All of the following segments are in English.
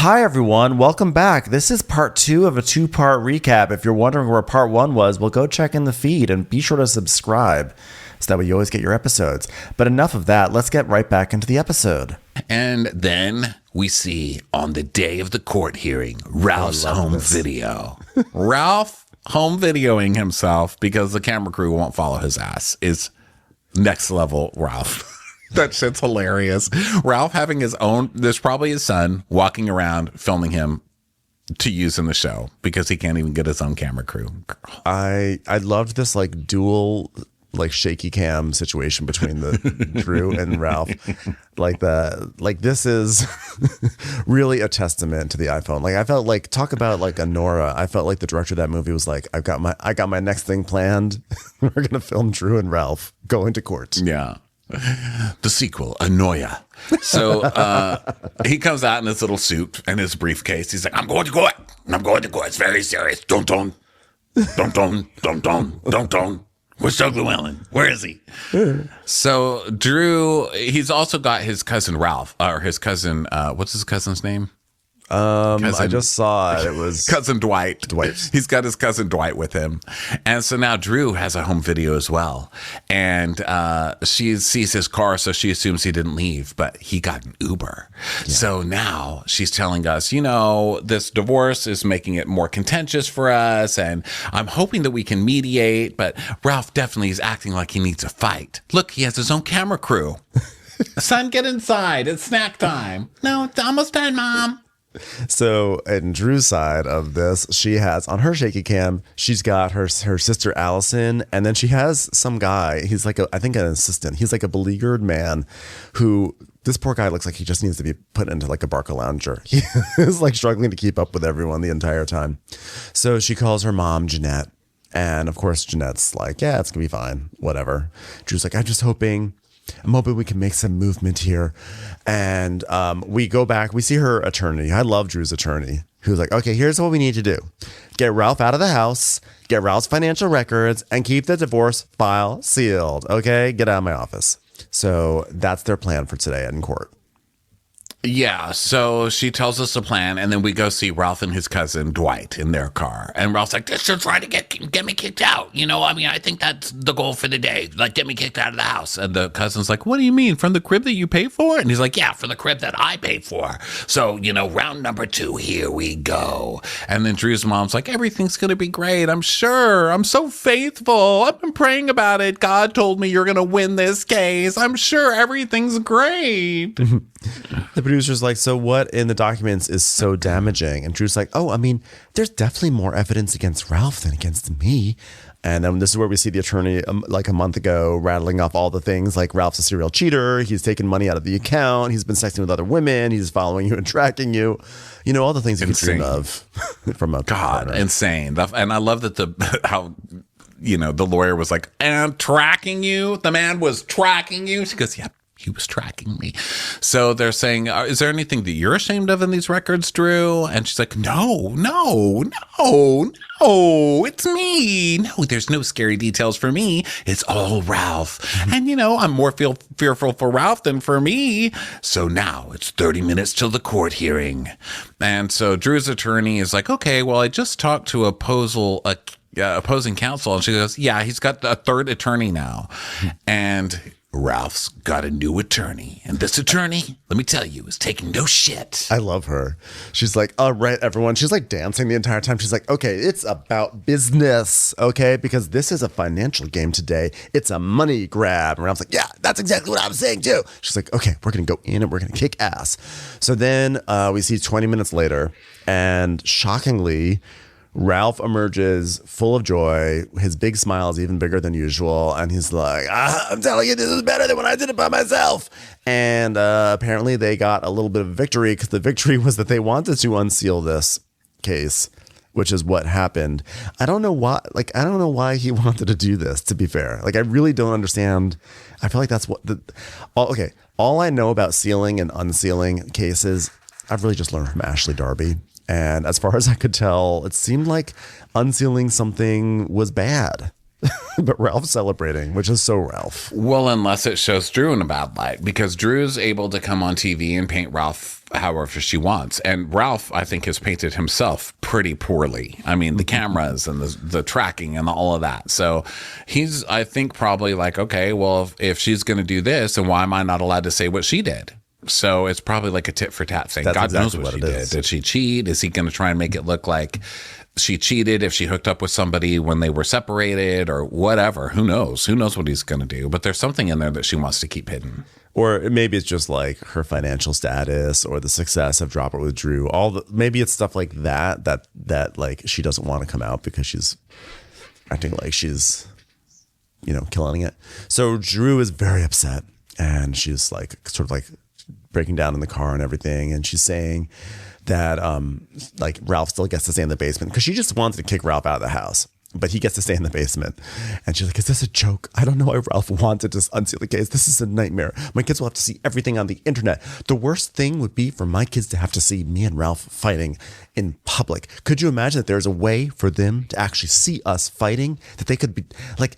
Hi, everyone. Welcome back. This is part 2 of a 2-part recap. If you're wondering where part 1 was, well, go check in the feed and be sure to subscribe so that way you always get your episodes. But enough of that. Let's get right back into the episode. And then we see on the day of the court hearing, Ralph's home video. Ralph home videoing himself because the camera crew won't follow his ass is next level Ralph. That shit's hilarious. Ralph having his own, there's probably his son walking around filming him to use in the show because he can't even get his own camera crew. I loved this like dual like shaky cam situation between the Drew and Ralph. This is really a testament to the iPhone. Like I felt like talk about like a Nora. I felt like the director of that movie was like, I got my next thing planned. We're gonna film Drew and Ralph going to court. Yeah. The sequel, Anoia. So he comes out in his little suit and his briefcase. He's like, I'm going to court. It's very serious. Don't. Where's Doug Llewellyn? Where is he? So Drew, he's also got his cousin Ralph, or his cousin, what's his cousin's name? I just saw it. It was cousin Dwight. Dwight. He's got his cousin Dwight with him. And so now Drew has a home video as well. And she sees his car, so she assumes he didn't leave, but he got an Uber. Yeah. So now she's telling us, this divorce is making it more contentious for us. And I'm hoping that we can mediate, but Ralph definitely is acting like he needs a fight. Look, he has his own camera crew. Son, get inside. It's snack time. No, it's almost done, Mom. So, in Drew's side of this, she has on her shaky cam, she's got her sister Allison, and then she has some guy. He's like I think an assistant. He's like a beleaguered man who this poor guy looks like he just needs to be put into like a Barca lounger. He is like struggling to keep up with everyone the entire time. So she calls her mom, Jeanette, and of course Jeanette's like, yeah, it's gonna be fine, whatever. Drew's like, I'm hoping we can make some movement here. And we go back. We see her attorney. I love Drew's attorney, who's like, okay, here's what we need to do. Get Ralph out of the house, get Ralph's financial records, and keep the divorce file sealed. Okay, get out of my office. So that's their plan for today in court. Yeah, so she tells us the plan, and then we go see Ralph and his cousin Dwight in their car. And Ralph's like, they're still trying to get me kicked out. I think that's the goal for the day. Like, get me kicked out of the house. And the cousin's like, what do you mean? From the crib that you pay for? And he's like, yeah, for the crib that I pay for. So, round number 2, here we go. And then Drew's mom's like, everything's going to be great. I'm sure. I'm so faithful. I've been praying about it. God told me you're going to win this case. I'm sure everything's great. The producer's like, so what in the documents is so damaging? And Drew's like, there's definitely more evidence against Ralph than against me. And then this is where we see the attorney like a month ago rattling off all the things like Ralph's a serial cheater. He's taken money out of the account. He's been sexting with other women. He's following you and tracking you. All the things you could dream of from a partner. Insane. And I love that the lawyer was like, and tracking you. The man was tracking you. She goes, yeah. He was tracking me. So they're saying, is there anything that you're ashamed of in these records, Drew? And she's like, no, it's me. No, there's no scary details for me. It's all Ralph. And, I'm more fearful for Ralph than for me. So now it's 30 minutes till the court hearing. And so Drew's attorney is like, okay, well, I just talked to opposing counsel. And she goes, yeah, he's got a third attorney now. And Ralph's got a new attorney, and this attorney, let me tell you, is taking no shit. I love her. She's like, all right, everyone. She's like dancing the entire time. She's like, okay, it's about business, okay? Because this is a financial game today. It's a money grab. And Ralph's like, yeah, that's exactly what I'm saying too. She's like, okay, we're going to go in and we're going to kick ass. So then we see 20 minutes later, and shockingly, Ralph emerges full of joy. His big smile is even bigger than usual. And he's like, I'm telling you, this is better than when I did it by myself. And apparently they got a little bit of victory because the victory was that they wanted to unseal this case, which is what happened. I don't know why. I don't know why he wanted to do this, to be fair. I really don't understand. I feel like that's what all I know about sealing and unsealing cases, I've really just learned from Ashley Darby. And as far as I could tell, it seemed like unsealing something was bad. but Ralph's celebrating, which is so Ralph. Well, unless it shows Drew in a bad light, because Drew's able to come on TV and paint Ralph however she wants. And Ralph, I think, has painted himself pretty poorly. I mean, the cameras and the tracking and all of that. So he's, I think, probably like, okay, well, if she's going to do this, then why am I not allowed to say what she did? So it's probably like a tit for tat thing. That's God exactly knows what she it did. is. Did she cheat? Is he going to try and make it look like she cheated if she hooked up with somebody when they were separated or whatever? Who knows? Who knows what he's going to do? But there's something in there that she wants to keep hidden. Or maybe it's just like her financial status or the success of Drop It with Drew. Maybe it's stuff like that like she doesn't want to come out because she's acting like she's, killing it. So Drew is very upset and she's like sort of like breaking down in the car and everything. And she's saying that like Ralph still gets to stay in the basement because she just wanted to kick Ralph out of the house. But he gets to stay in the basement. And she's like, is this a joke? I don't know why Ralph wanted to unseal the case. This is a nightmare. My kids will have to see everything on the internet. The worst thing would be for my kids to have to see me and Ralph fighting in public. Could you imagine that there's a way for them to actually see us fighting? That they could be like,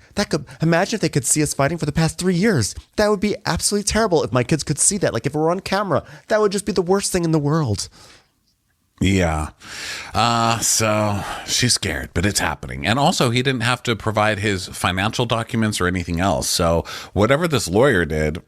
imagine if they could see us fighting for the past 3 years. That would be absolutely terrible if my kids could see that. Like if it were on camera, that would just be the worst thing in the world. Yeah. So she's scared, but it's happening. And also he didn't have to provide his financial documents or anything else. So whatever this lawyer did,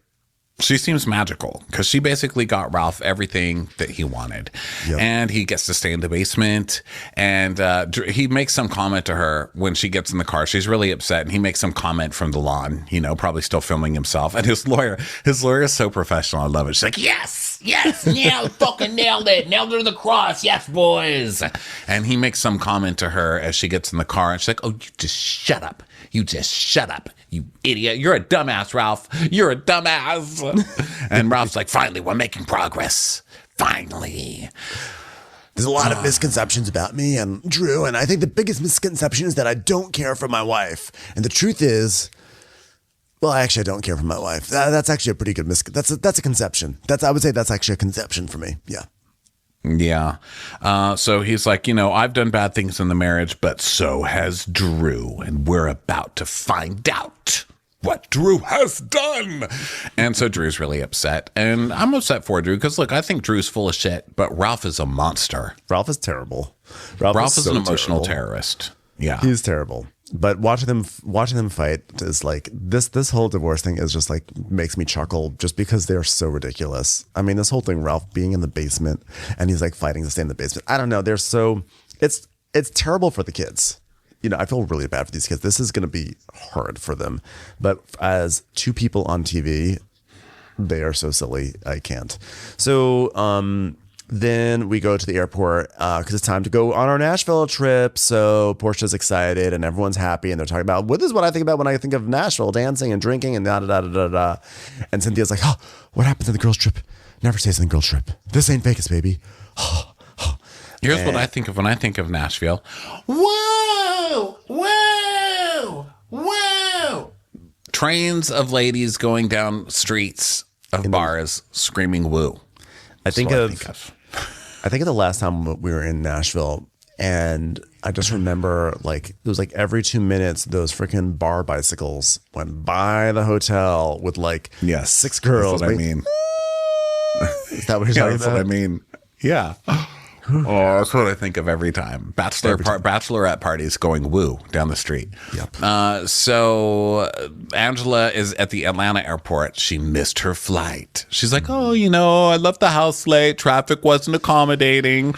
she seems magical because she basically got Ralph everything that he wanted. Yep. And he gets to stay in the basement. And he makes some comment to her when she gets in the car. She's really upset. And he makes some comment from the lawn, probably still filming himself. And his lawyer is so professional. I love it. She's like, yes, fucking nailed it. Nailed her to the cross. Yes, boys. And he makes some comment to her as she gets in the car. And she's like, oh, you just shut up. You just shut up, you idiot. You're a dumbass, Ralph. You're a dumbass. And Ralph's like, finally, we're making progress. Finally. There's a lot of misconceptions about me and Drew. And I think the biggest misconception is that I don't care for my wife. And the truth is, well, actually, I don't care for my wife. That's actually a pretty good that's a conception. I would say that's actually a conception for me. Yeah. Yeah. So he's like, I've done bad things in the marriage, but so has Drew. And we're about to find out what Drew has done. And so Drew's really upset. And I'm upset for Drew because, look, I think Drew's full of shit, but Ralph is a monster. Ralph is terrible. Ralph is an emotional terrorist. Yeah. He's terrible. But watching them fight is like this whole divorce thing is just like makes me chuckle just because they're so ridiculous. I mean, this whole thing, Ralph being in the basement and he's like fighting to stay in the basement. I don't know. It's terrible for the kids. I feel really bad for these kids. This is going to be hard for them. But as two people on TV, they are so silly. I can't. So, then we go to the airport because it's time to go on our Nashville trip. So Portia's excited and everyone's happy. And they're talking about, this is what I think about when I think of Nashville, dancing and drinking and da-da-da-da-da-da. And Cynthia's like, oh, what happens on the girls' trip? Never stays on the girls' trip. This ain't Vegas, baby. Here's what I think of when I think of Nashville. Whoa! Whoa! Whoa! Trains of ladies going down streets of bars screaming woo. I think of the last time we were in Nashville, and I just remember like it was like every 2 minutes those freaking bar bicycles went by the hotel with like 6 girls. That's what I mean. Is that what you're talking about? That's what I mean. Yeah. Oh, that's what I think of every time. Bachelorette parties going woo down the street. Yep. So Angela is at the Atlanta airport. She missed her flight. She's like, oh, I left the house late. Traffic wasn't accommodating.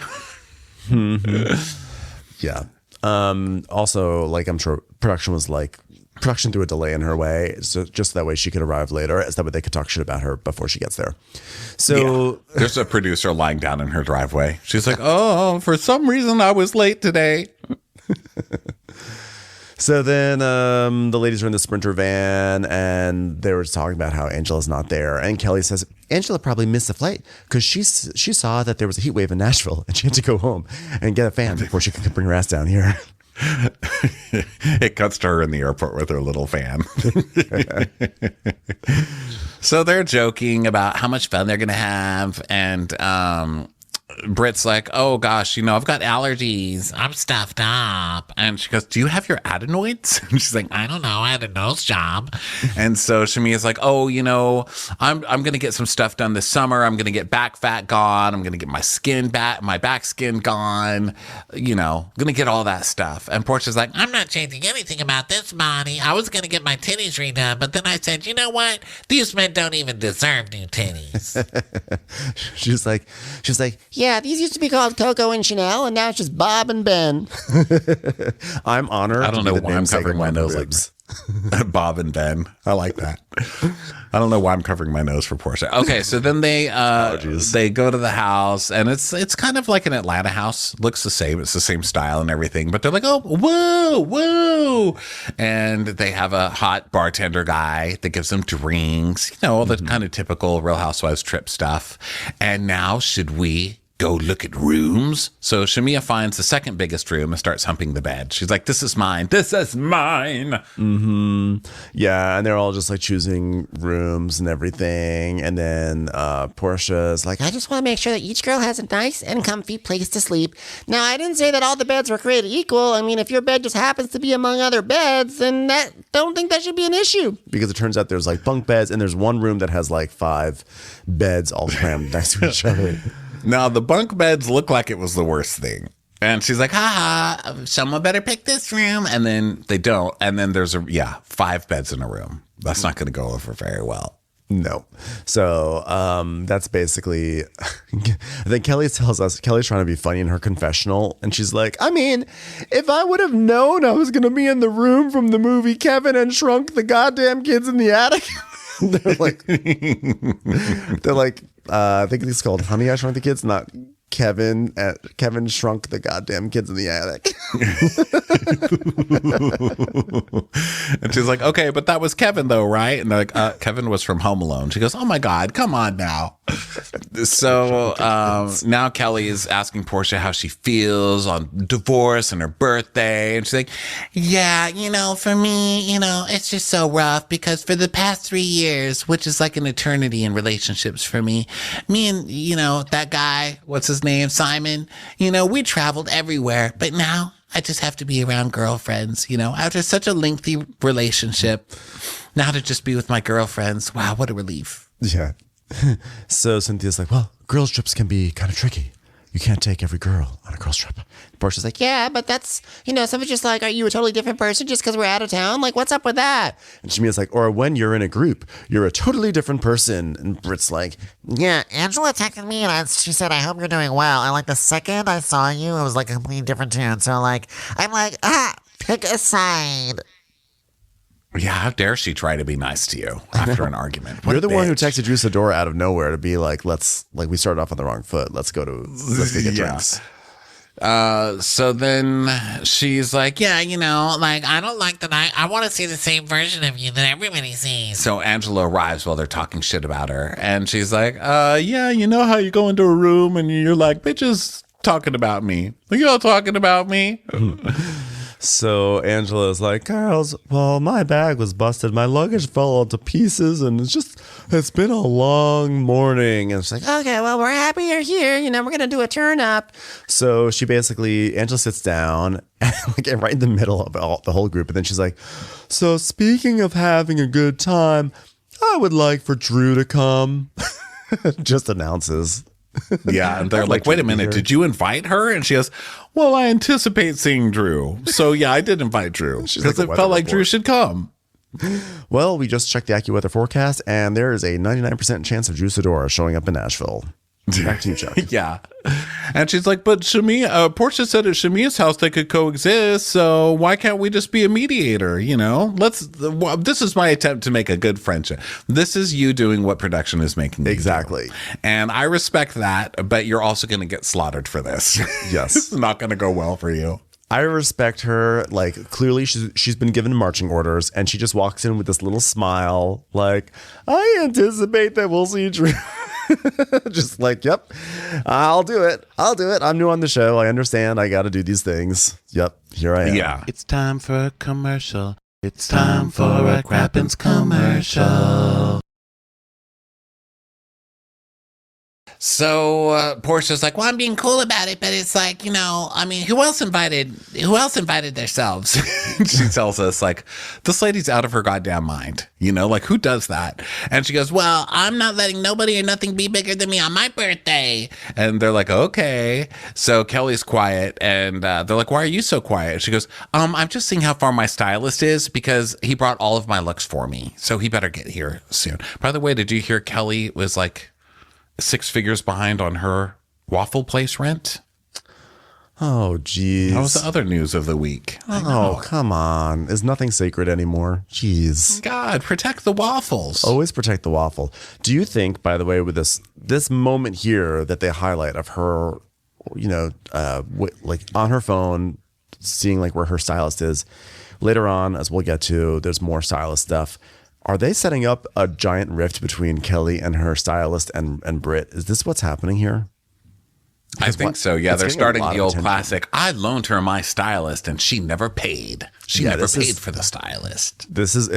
Yeah. Also, like I'm sure production threw a delay in her way, so just that way she could arrive later, so that way they could talk shit about her before she gets there. So there's a producer lying down in her driveway. She's like, oh, for some reason I was late today. So then the ladies are in the Sprinter van and they were talking about how Angela's not there. And Kelly says, Angela probably missed the flight because she saw that there was a heat wave in Nashville and she had to go home and get a fan before she could bring her ass down here. It cuts to her in the airport with her little fan. So they're joking about how much fun they're going to have. And Britt's like, oh gosh, I've got allergies. I'm stuffed up. And she goes, do you have your adenoids? And she's like, I don't know. I had a nose job. And so Shamia's like, oh, I'm going to get some stuff done this summer. I'm going to get back fat gone. I'm going to get my back skin gone. Going to get all that stuff. And Portia's like, I'm not changing anything about this body. I was going to get my titties redone. But then I said, you know what? These men don't even deserve new titties. She's like, yeah, these used to be called Coco and Chanel, and now it's just Bob and Ben. I'm honored. I don't know why I'm covering my nose like Bob and Ben. I like that. I don't know why I'm covering my nose for Portia. Okay, so then they go to the house, and it's kind of like an Atlanta house. Looks the same. It's the same style and everything. But they're like, oh, whoa. And they have a hot bartender guy that gives them drinks. All the kind of typical Real Housewives trip stuff. And now should we go look at rooms? So Shamia finds the second biggest room and starts humping the bed. She's like, this is mine. This is mine. Mm-hmm. Yeah, and they're all just like choosing rooms and everything. And then Portia's like, I just want to make sure that each girl has a nice and comfy place to sleep. Now, I didn't say that all the beds were created equal. I mean, if your bed just happens to be among other beds, then don't think that should be an issue. Because it turns out there's like bunk beds, and there's one room that has like 5 beds all crammed next to each other. Now, the bunk beds look like it was the worst thing. And she's like, someone better pick this room. And then they don't. And then there's 5 beds in a room. That's not going to go over very well. No. So that's basically, I think Kelly's trying to be funny in her confessional. And she's like, I mean, if I would have known I was going to be in the room from the movie Kevin and Shrunk the Goddamn Kids in the Attic. they're like, I think it's called Honey, I Shrunk the Kids, not Kevin Shrunk the Goddamn Kids in the Attic. And she's like, okay, but that was Kevin though, right? And they're like, Kevin was from Home Alone. She goes, oh my God, come on now. So now Kelly is asking Portia how she feels on divorce and her birthday. And she's like, yeah, for me, it's just so rough because for the past 3 years, which is like an eternity in relationships for me and, that guy, what's his name, Simon, we traveled everywhere, but now I just have to be around girlfriends, after such a lengthy relationship, now to just be with my girlfriends. Wow, what a relief. Yeah. So Cynthia's like, well, girls trips can be kind of tricky. You can't take every girl on a girls trip. Portia's like, yeah, but that's, someone's just like, are you a totally different person just because we're out of town? Like, what's up with that? And Shamia's like, or when you're in a group, you're a totally different person. And Britt's like, yeah, Angela texted me and she said, I hope you're doing well. And like the second I saw you, it was like a completely different tune. So like, I'm like, pick a side. Yeah, how dare she try to be nice to you after an argument? You're the one who texted Drew Sidora out of nowhere to be like, we started off on the wrong foot. Let's get drinks. So then she's like, yeah, I don't like that. I want to see the same version of you that everybody sees. So Angela arrives while they're talking shit about her. And she's like, yeah, you know how you go into a room and you're like, bitches talking about me. Are y'all talking about me? So Angela's like, girls, well, my bag was busted. My luggage fell all to pieces, and it's been a long morning. And she's like, okay, well, we're happy you're here. We're going to do a turn up. So Angela sits down like right in the middle of the whole group. And then she's like, so speaking of having a good time, I would like for Drew to come. Just announces. Yeah, and they're like, wait a minute, did you invite her? And she goes, well, I anticipate seeing Drew. So yeah, I did invite Drew because it felt like Drew should come. Well, we just checked the AccuWeather forecast, and there is a 99% chance of Drew Sidora showing up in Nashville. Back to you, Chuck. Yeah. And she's like, but Portia said at Shamia's house they could coexist, so why can't we just be a mediator, This is my attempt to make a good friendship. This is you doing what production is making you exactly do. And I respect that, but you're also going to get slaughtered for this. Yes. It's not going to go well for you. I respect her. Like, clearly she's been given marching orders, and she just walks in with this little smile, like, I anticipate that we'll see Drew. Just like, yep, I'll do it. I'm new on the show. I understand. I got to do these things. Yep, here I am. Yeah. It's time for a commercial. It's time for a Crappens commercial. So Portia's like, well, I'm being cool about it, but it's like, I mean, who else invited themselves? She tells us, like, this lady's out of her goddamn mind, like, who does that? And she goes, well, I'm not letting nobody or nothing be bigger than me on my birthday. And they're like, okay. So Kelly's quiet, and they're like, why are you so quiet? She goes, I'm just seeing how far my stylist is, because he brought all of my looks for me, so he better get here soon. By the way, did you hear Kelly was like 6 figures behind on her waffle place rent? Oh, geez. That was the other news of the week. Oh, come on. Is nothing sacred anymore? Jeez. God, protect the waffles. Always protect the waffle. Do you think, by the way, with this moment here that they highlight of her, like on her phone, seeing like where her stylist is, later on, as we'll get to, there's more stylist stuff. Are they setting up a giant rift between Kelly and her stylist and Britt? Is this what's happening here? I think so. Yeah, they're starting the old classic. I loaned her my stylist and she never paid. She never paid for the stylist. This is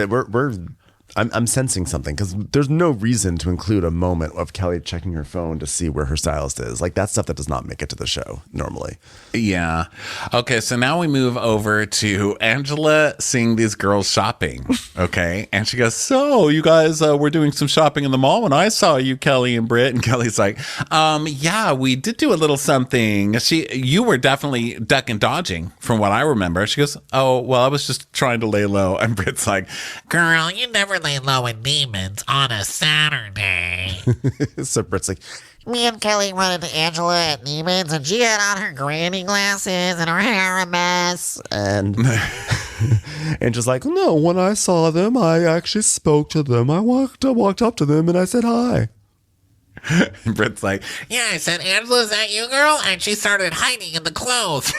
I'm sensing something, because there's no reason to include a moment of Kelly checking her phone to see where her stylist is. Like, that's stuff that does not make it to the show normally. Yeah. Okay, so now we move over to Angela seeing these girls shopping. Okay. And she goes, so you guys were doing some shopping in the mall when I saw you, Kelly and Britt. And Kelly's like, yeah, we did do a little something. You were definitely duck and dodging from what I remember. She goes, oh, well, I was just trying to lay low. And Britt's like, girl, you never lay low in demons on a Saturday. So Britt's like, me and Kelly run into Angela at Neiman's, and she had on her granny glasses and her hair a mess. And Angela's like, no, when I saw them, I actually spoke to them. I walked up to them and I said hi. And Britt's like, yeah, I said, Angela, is that you, girl? And she started hiding in the clothes.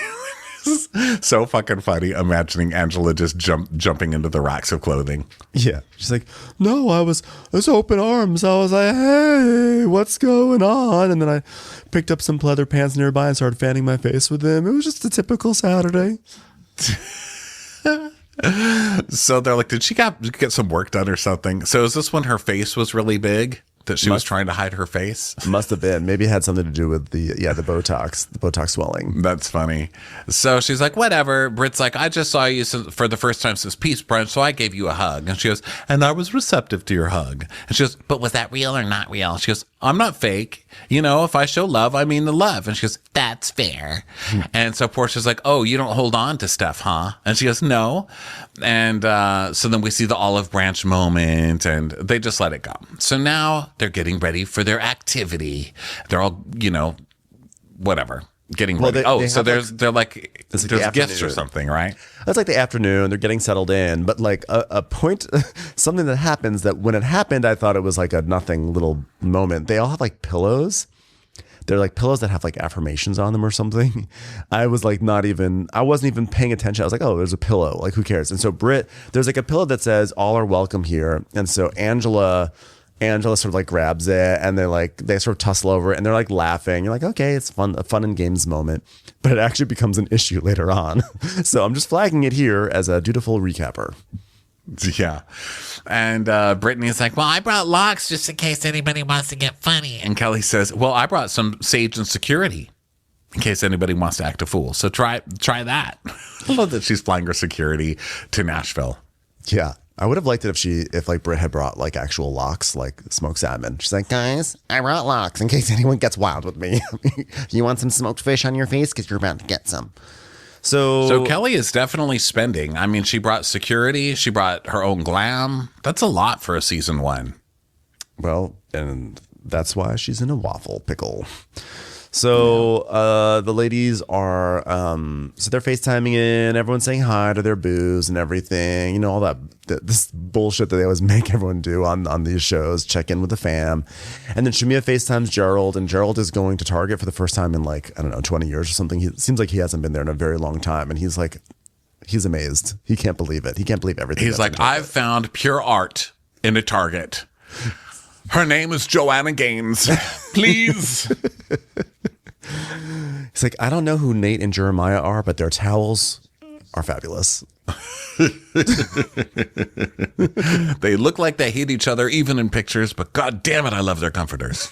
So fucking funny imagining Angela just jumping into the racks of clothing. Yeah. She's like, no, I was open arms. I was like, hey, what's going on? And then I picked up some pleather pants nearby and started fanning my face with them. It was just a typical Saturday. So they're like, did she get some work done or something? So is this when her face was really big? That she was trying to hide her face? Must have been. Maybe it had something to do with the Botox swelling. That's funny. So she's like, whatever. Britt's like, I just saw you for the first time since Peace Brunch, so I gave you a hug. And she goes, and I was receptive to your hug. And she goes, but was that real or not real? She goes, I'm not fake. If I show love, I mean the love. And she goes, that's fair. And so Portia's like, oh, you don't hold on to stuff, huh? And she goes, no. And so then we see the olive branch moment, and they just let it go. So now they're getting ready for their activity. They're all, whatever, getting ready. They're like, there's gifts or something, right? That's like the afternoon. They're getting settled in. But like a point, something that happens that when it happened, I thought it was like a nothing little moment. They all have like pillows. They're like pillows that have like affirmations on them or something. I wasn't even paying attention. I was like, oh, there's a pillow. Like, who cares? And so Britt, there's like a pillow that says all are welcome here. And so Angela sort of like grabs it, and they sort of tussle over it, and they're like laughing. You're like, okay, it's fun, a fun and games moment, but it actually becomes an issue later on. So I'm just flagging it here as a dutiful recapper. Yeah. And Brittany's like, well, I brought locks just in case anybody wants to get funny. And Kelly says, well, I brought some sage and security in case anybody wants to act a fool. So try that. I love that she's flying her security to Nashville. Yeah. I would have liked it if like Britt had brought like actual locks, like smoked salmon. She's like, guys, I brought locks in case anyone gets wild with me. You want some smoked fish on your face? Because you're about to get some. So Kelly is definitely spending. I mean, she brought security. She brought her own glam. That's a lot for a season 1. Well, and that's why she's in a waffle pickle. So the ladies are, so they're FaceTiming in, everyone's saying hi to their booze and everything, all this bullshit that they always make everyone do on these shows, check in with the fam. And then Shamia FaceTimes Gerald, and Gerald is going to Target for the first time in 20 years or something. It seems like he hasn't been there in a very long time. And he's like, he's amazed. He can't believe it. He can't believe everything. He's like, I've found pure art in a Target. Her name is Joanna Gaines. Please. He's like, I don't know who Nate and Jeremiah are, but their towels are fabulous. They look like they hate each other even in pictures, but god damn it, I love their comforters.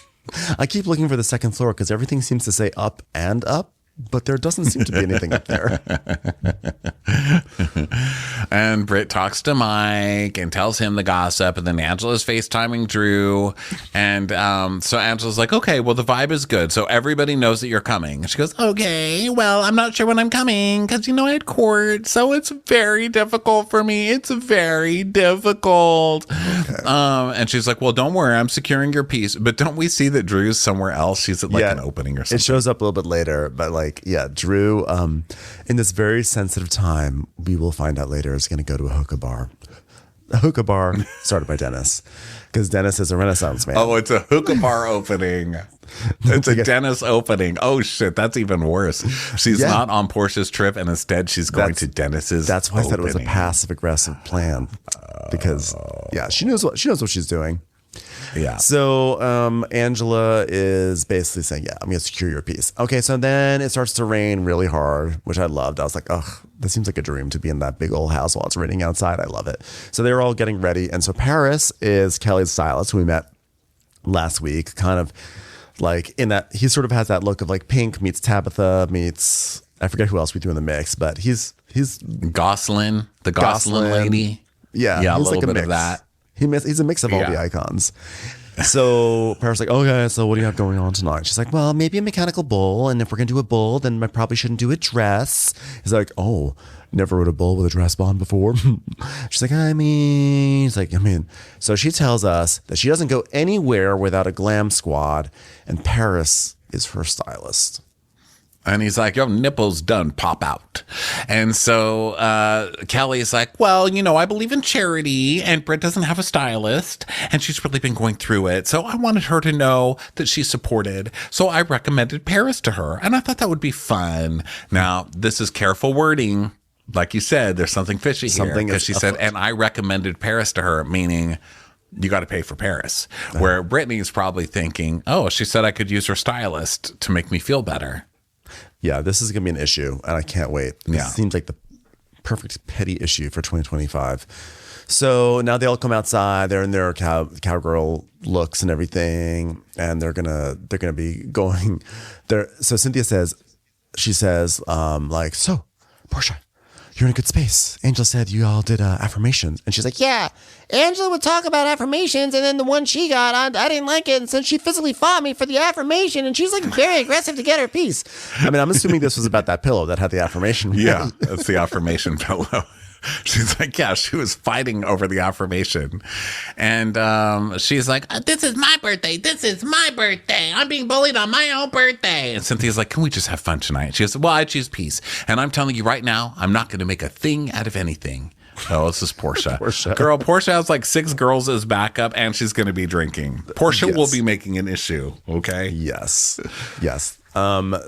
I keep looking for the second floor because everything seems to say up and up, but there doesn't seem to be anything up there. And Britt talks to Mike and tells him the gossip, and then Angela's FaceTiming Drew. And so Angela's like, okay, well, the vibe is good. So everybody knows that you're coming. And she goes, okay, well, I'm not sure when I'm coming because, I had court. So it's very difficult for me. It's very difficult. Okay. And she's like, well, don't worry. I'm securing your peace. But don't we see that Drew's somewhere else? She's at an opening or something. It shows up a little bit later, but Drew, in this very sensitive time, we will find out later, is going to go to a hookah bar. A hookah bar started by Dennis, because Dennis is a Renaissance man. Oh, it's a hookah bar opening. It's a Dennis opening. Oh, shit. That's even worse. She's not on Portia's trip, and instead she's going to Dennis's. That's why I said it was a passive-aggressive plan, because, she knows what she's doing. Yeah. So Angela is basically saying, I'm going to secure your peace. Okay, so then it starts to rain really hard, which I loved. I was like, ugh, this seems like a dream to be in that big old house while it's raining outside. I love it. So they're all getting ready. And so Paris is Kelly's stylist, who we met last week, kind of like in that, he sort of has that look of like Pink meets Tabitha meets, I forget who else we threw in the mix, but he's Goslin, the Goslin lady. Yeah, a he's little like bit mix. of that. He's a mix of all the icons. So Paris like, okay, so what do you have going on tonight? She's like, well, maybe a mechanical bull. And if we're going to do a bull, then I probably shouldn't do a dress. He's like, oh, never rode a bull with a dress on before. She's like, so she tells us that she doesn't go anywhere without a glam squad. And Paris is her stylist. And he's like, your nipples done pop out. And so Kelly's like, well, I believe in charity, and Britt doesn't have a stylist, and she's really been going through it. So I wanted her to know that she's supported. So I recommended Paris to her, and I thought that would be fun. Now, this is careful wording. Like you said, there's something fishy here. Because she said, and I recommended Paris to her, meaning you got to pay for Paris. Where Brittany's probably thinking, oh, she said I could use her stylist to make me feel better. Yeah, this is going to be an issue, and I can't wait. It seems like the perfect petty issue for 2025. So now they all come outside. They're in their cowgirl looks and everything, and they're gonna be going there. So Cynthia says, so Portia, you're in a good space. Angela said you all did affirmations, and she's like, Yeah, Angela would talk about affirmations, and then the one she got, I didn't like it, and since she physically fought me for the affirmation, and she's like very aggressive to get her piece. I mean, I'm assuming this was about that pillow that had the affirmation. Yeah, that's the affirmation pillow. She's like, she was fighting over the affirmation. And she's like, this is my birthday. This is my birthday. I'm being bullied on my own birthday. And Cynthia's like, can we just have fun tonight? She goes, well, I choose peace. And I'm telling you right now, I'm not going to make a thing out of anything. Oh, this is Portia. Girl, Portia has like 6 girls as backup, and she's going to be drinking. Portia will be making an issue, okay? Yes.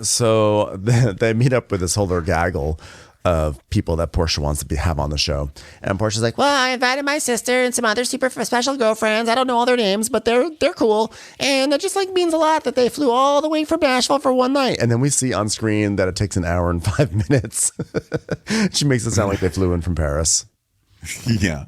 So they meet up with this whole gaggle of people that Portia wants to have on the show. And Portia's like, well, I invited my sister and some other super special girlfriends. I don't know all their names, but they're cool. And it just means a lot that they flew all the way from Nashville for one night. And then we see on screen that it takes an hour and 5 minutes. She makes it sound like they flew in from Paris. Yeah.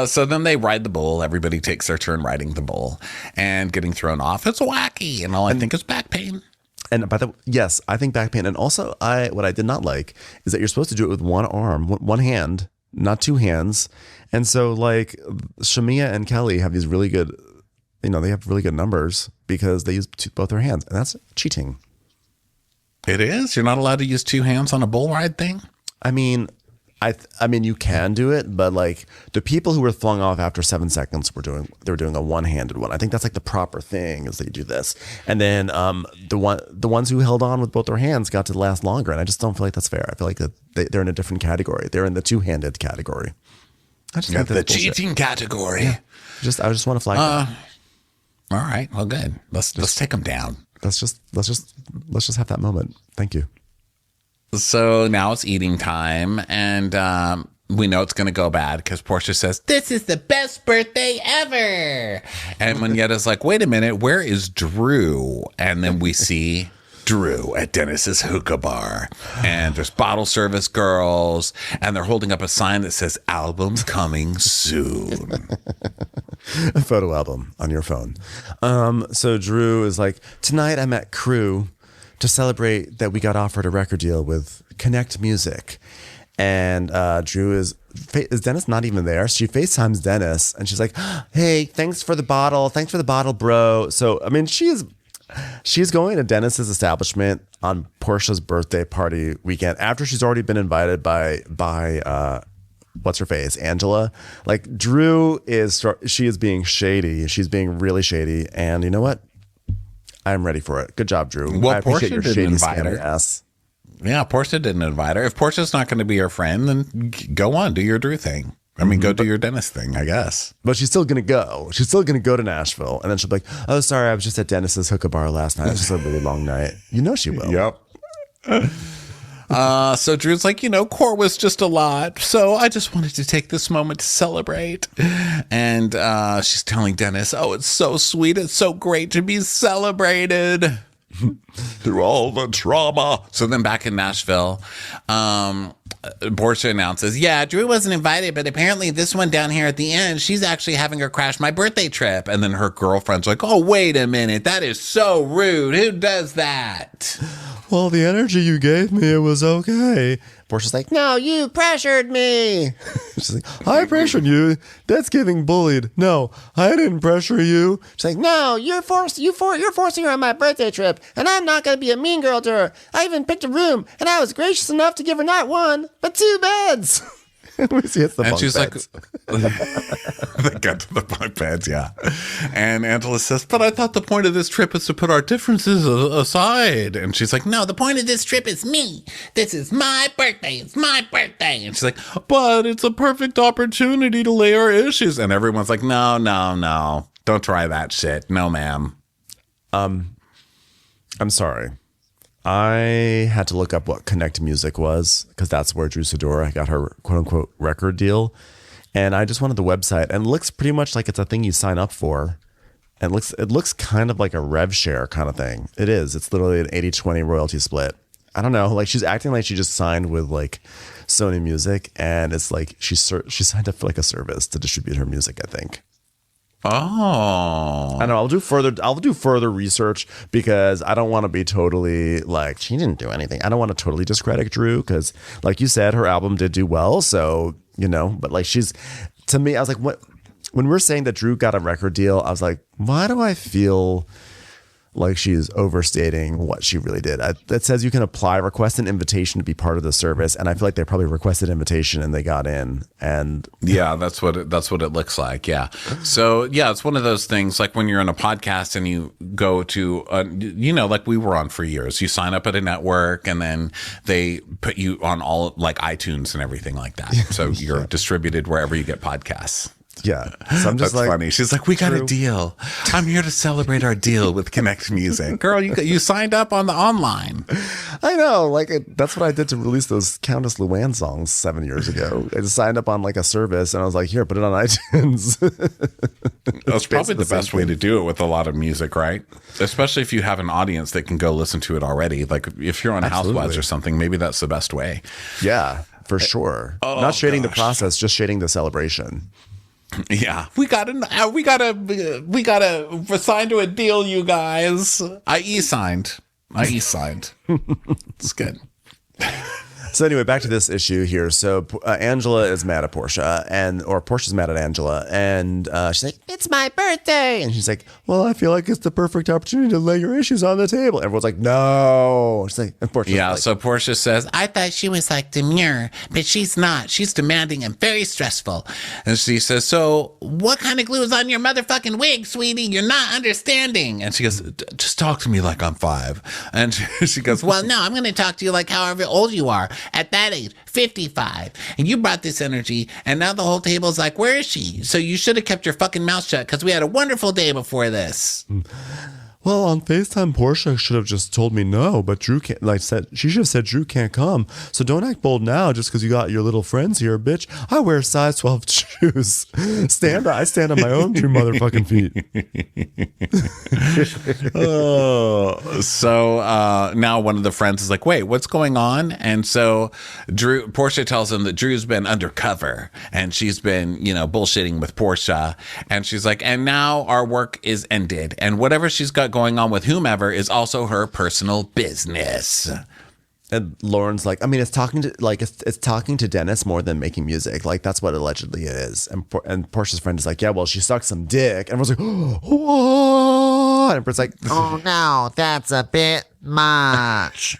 So then they ride the bull. Everybody takes their turn riding the bull and getting thrown off. It's wacky. And all I think is back pain. And yes, I think back pain. And also, what I did not like is that you're supposed to do it with one arm, one hand, not 2 hands. And so, Shamia and Kelly have these really good, they have really good numbers because they use both their hands, and that's cheating. It is. You're not allowed to use 2 hands on a bull ride thing. I mean, you can do it, but the people who were flung off after 7 seconds were doing a one-handed one. I think that's the proper thing is that you do this. And then the ones who held on with both their hands got to last longer. And I just don't feel like that's fair. I feel like that they're in a different category. They're in the 2-handed category. I just think the cheating category. Yeah. I just want to flag that. All right. Well, good. Let's take them down. Let's just have that moment. Thank you. So now it's eating time, and we know it's going to go bad because Portia says, this is the best birthday ever. And Monyetta's like, wait a minute, where is Drew? And then we see Drew at Dennis's hookah bar. And there's bottle service girls, and they're holding up a sign that says album coming soon. A photo album on your phone. So Drew is like, tonight I'm at Crew to celebrate that we got offered a record deal with Connect Music. And Drew is Dennis not even there? She FaceTimes Dennis and she's like, hey, thanks for the bottle, bro. So, I mean, she's going to Dennis's establishment on Portia's birthday party weekend after she's already been invited by what's her face, Angela. Like, Drew she is being shady. She's being really shady. And you know what? I'm ready for it. Good job, Drew. Well, I appreciate Portia your didn't shady invite her. scammy ass. Yeah, Portia didn't invite her. If Portia's not going to be her friend, then go on, do your Drew thing. I mean, go do your Dennis thing, I guess. But she's still going to go. She's still going to go to Nashville. And then she'll be like, oh, sorry, I was just at Dennis's hookah bar last night. It was just a really long night. You know she will. Yep. So Drew's like, court was just a lot. So I just wanted to take this moment to celebrate. And she's telling Dennis, oh, it's so sweet. It's so great to be celebrated. Through all the trauma. So then back in Nashville, Portia announces, yeah, Drew wasn't invited, but apparently this one down here at the end, she's actually having her crash my birthday trip. And then her girlfriend's like, oh, wait a minute. That is so rude. Who does that? Well, the energy you gave me, it was okay. Portia's like, No, you pressured me. she's like, I pressured you. That's getting bullied. No, I didn't pressure you. She's like, no, you're forcing her on my birthday trip, and I'm not going to be a mean girl to her. I even picked a room, and I was gracious enough to give her not one, but 2 beds. We see it's the And bunk she's beds. like, they got to the bunk beds, yeah. And Angela says, but I thought the point of this trip is to put our differences aside. And she's like, no, the point of this trip is me. This is my birthday. It's my birthday. And she's like, but it's a perfect opportunity to lay our issues. And everyone's like, no. Don't try that shit. No, ma'am. I'm sorry. I had to look up what Connect Music was because that's where Drew Sidora got her quote unquote record deal. And I just wanted the website, and it looks pretty much like it's a thing you sign up for. And it looks kind of like a rev share kind of thing. It is. It's literally an 80-20 royalty split. I don't know. Like, she's acting like she just signed with like Sony Music, and it's like she signed up for like a service to distribute her music, I think. Oh, I know. I'll do further research because I don't want to be totally like she didn't do anything. I don't want to totally discredit Drew because, like you said, her album did do well. So but like to me, I was like, what? When we're saying that Drew got a record deal, I was like, why do I feel like she's overstating what she really did? It says you can request an invitation to be part of the service, and I feel like they probably requested invitation and they got in. And yeah, that's what it looks like. Yeah. So yeah, it's one of those things like when you're on a podcast and you go to like we were on for years. You sign up at a network and then they put you on all like iTunes and everything like that. So you're distributed wherever you get podcasts. yeah, so I'm just That's funny. She's like, we got a deal. I'm here to celebrate our deal with Connect Music. Girl, you signed up on the online. I know, like that's what I did to release those Countess Luann songs 7 years ago. I just signed up on like a service, and I was like, "Here, put it on iTunes." That's probably the best way to do it with a lot of music, right? Especially if you have an audience that can go listen to it already. Like if you're on Housewives or something, maybe that's the best way. Yeah, for sure. Not shading the process, just shading the celebration. Yeah, we gotta sign to a deal, you guys. I e-signed. It's good. So anyway, back to this issue here. So Angela is mad at Portia, or Portia's mad at Angela, and she's like, "It's my birthday," and she's like, "Well, I feel like it's the perfect opportunity to lay your issues on the table." Everyone's like, "No," she's like, and Portia's Yeah, like, so Portia says, I thought she was like demure, but she's not. She's demanding and very stressful. And she says, so what kind of glue is on your motherfucking wig, sweetie? You're not understanding. And she goes, just talk to me like I'm 5. And she goes, well, no, I'm going to talk to you like however old you are. At that age, 55. And you brought this energy, and now the whole table's like, where is she? So you should have kept your fucking mouth shut because we had a wonderful day before this. Well, on FaceTime, Portia should have just told me no, but Drew can't. She should have said Drew can't come. So don't act bold now, just because you got your little friends here, bitch. I wear size 12 shoes. I stand on my own 2 motherfucking feet. So now one of the friends is like, "Wait, what's going on?" And so Portia tells him that Drew's been undercover and she's been, bullshitting with Portia. And she's like, "And now our work is ended, and whatever she's got going on with whomever is also her personal business." And Lauren's like, it's talking to Dennis more than making music. Like, that's what allegedly it is. And Portia's friend is like, yeah, well, she sucked some dick. And everyone's like, what? And Britt's like, Oh no, that's a bit much.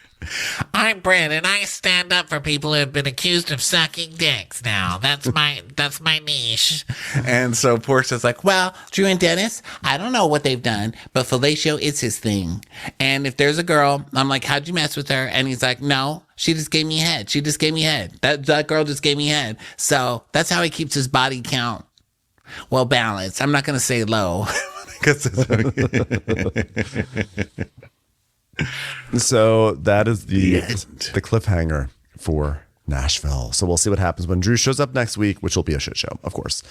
I'm Brent, and I stand up for people who have been accused of sucking dicks now. That's my niche. And so Portia's like, "Well, Drew and Dennis, I don't know what they've done, but fellatio is his thing. And if there's a girl," I'm like, "How'd you mess with her?" And he's like, "No, she just gave me head. She just gave me head. That girl just gave me head." So that's how he keeps his body count balanced. I'm not going to say low. So that is the cliffhanger for Nashville. So we'll see what happens when Drew shows up next week, which will be a shit show, of course.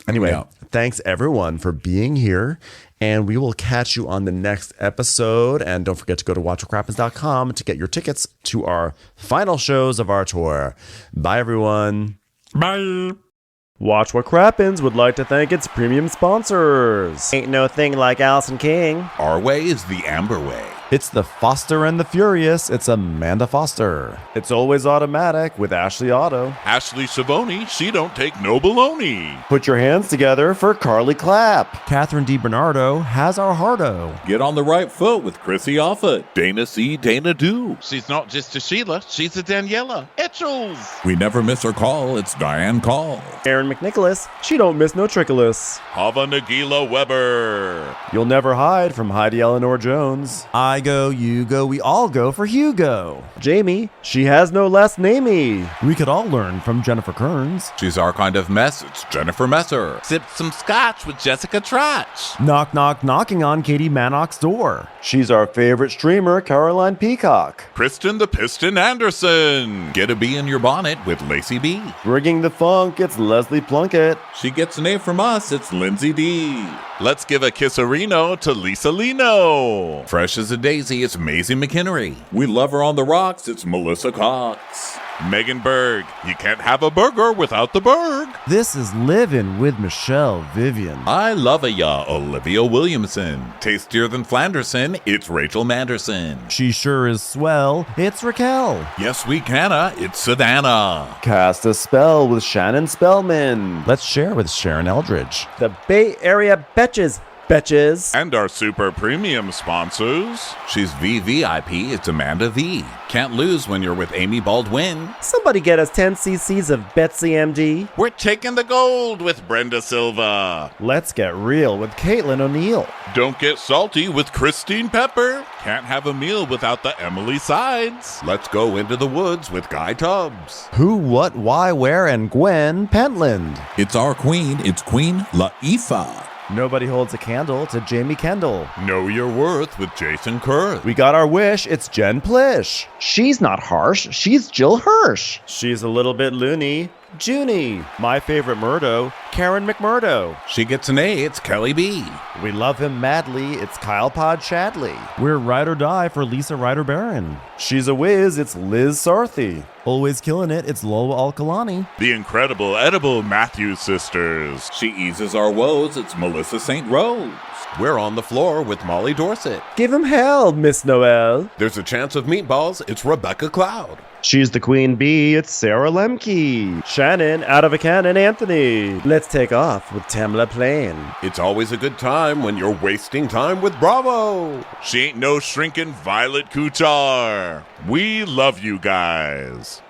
Anyway, Thanks everyone for being here, and we will catch you on the next episode. And don't forget to go to watchwhatcrappens.com to get your tickets to our final shows of our tour. Bye, everyone. Bye. Watch What Crappens would like to thank its premium sponsors. Ain't no thing like Allison King. Our way is the Amber way. It's the Foster and the Furious. It's Amanda Foster. It's always automatic with Ashley Auto. Ashley Savoni, she don't take no baloney. Put your hands together for Carly Clapp. Catherine DiBernardo has our hearto. Get on the right foot with Chrissy Offutt. Dana C. Dana Do. She's not just a Sheila, she's a Daniela. Etchels. We never miss her call, it's Diane Call. Erin McNicholas, she don't miss no trickolas. Hava Nagila Weber. You'll never hide from Heidi Eleanor Jones. I go, you go, we all go for Hugo. Jamie, she has no last namey. We could all learn from Jennifer Kearns. She's our kind of mess, it's Jennifer Messer. Sipped some scotch with Jessica Trotch. Knock, knock, knocking on Katie Mannock's door. She's our favorite streamer, Caroline Peacock. Kristen the Piston Anderson. Get a bee in your bonnet with Lacey B. Rigging the funk, it's Leslie Plunkett. She gets an A from us, it's Lindsay D. Let's give a kisserino to Lisa Lino. Fresh as a daisy, it's Maisie McHenry. We love her on the rocks, it's Melissa Cox. Megan Berg, you can't have a burger without the Berg. This is Livin' with Michelle Vivian. I love ya, Olivia Williamson. Tastier than Flanderson, it's Rachel Manderson. She sure is swell, it's Raquel. Yes, we canna, it's Savannah. Cast a spell with Shannon Spellman. Let's share with Sharon Eldridge. The Bay Area Betches. Betches. And our super premium sponsors. She's VVIP, it's Amanda V. Can't lose when you're with Amy Baldwin. Somebody get us 10 cc's of Betsy MD. We're taking the gold with Brenda Silva. Let's get real with Caitlin O'Neill. Don't get salty with Christine Pepper. Can't have a meal without the Emily Sides. Let's go into the woods with Guy Tubbs. Who, what, why, where, and Gwen Pentland. It's our queen, it's Queen Laifa. Nobody holds a candle to Jamie Kendall. Know your worth with Jason Kurth. We got our wish, it's Jen Plish. She's not harsh, she's Jill Hirsch. She's a little bit loony. Junie. My favorite Murdo, Karen McMurdo. She gets an A, it's Kelly B. We love him madly, it's Kyle Pod Shadley. We're ride or die for Lisa Ryder Barron. She's a whiz, it's Liz Sarthy. Always killing it, it's Lola Alkalani. The incredible edible Matthews sisters. She eases our woes, it's Melissa St. Rose. We're on the floor with Molly Dorset. Give him hell, Miss Noel. There's a chance of meatballs, it's Rebecca Cloud. She's the queen bee, it's Sarah Lemke. Shannon, out of a cannon, Anthony. Let's take off with Tamla Plain. It's always a good time when you're wasting time with Bravo. She ain't no shrinking Violet Kuchar. We love you guys.